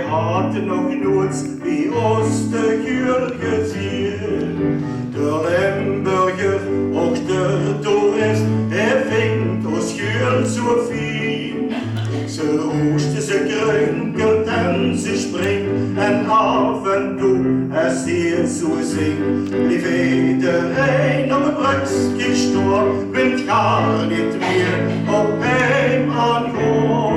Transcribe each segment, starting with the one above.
Had nog nooit wie ons de geur gezien. De Limburger, ook de toerist, hij vindt ons geur zo fijn. Ze oosten, ze krunkelt en ze springt en af en toe als ze zo zingt. Lief iedereen op het brugje stoor, wil gar niet meer op hem aangaan.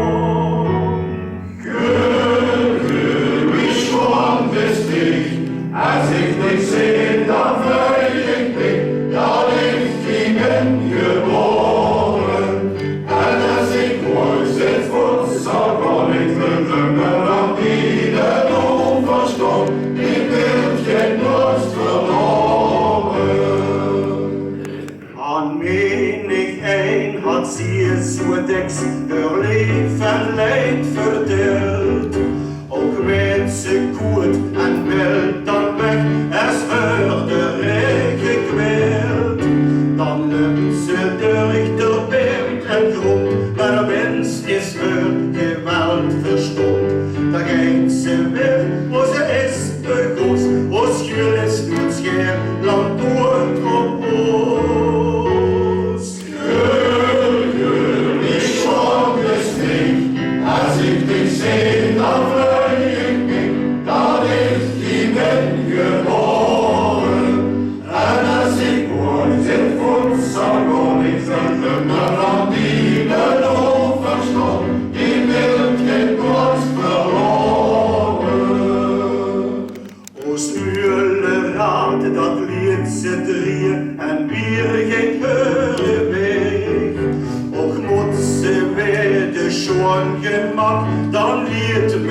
Als ik dich zie, dan vreug ik, dat ik die ben geboren. En als ik mooi zit voet, zal kan ik vervullen aan die de onverstand, die wil geen dorst verloren. Aan menig een had ze zo diks haar leef en leid verdeeld. Ook weet ze goed en wil dan weg, als de regen kweelt. Dan lukt ze door de berg en grond, maar de mens is haar geweld verstomd. Dan gaat ze weg, waar ze is begoed, waar schuil is goed scheer, land door op ons. Geur, ik schrok dus niet, als ik dich zie, dan dat liet ze drieën en weer ging haar weg. Och moet ze weer de schoon gemak, dan liet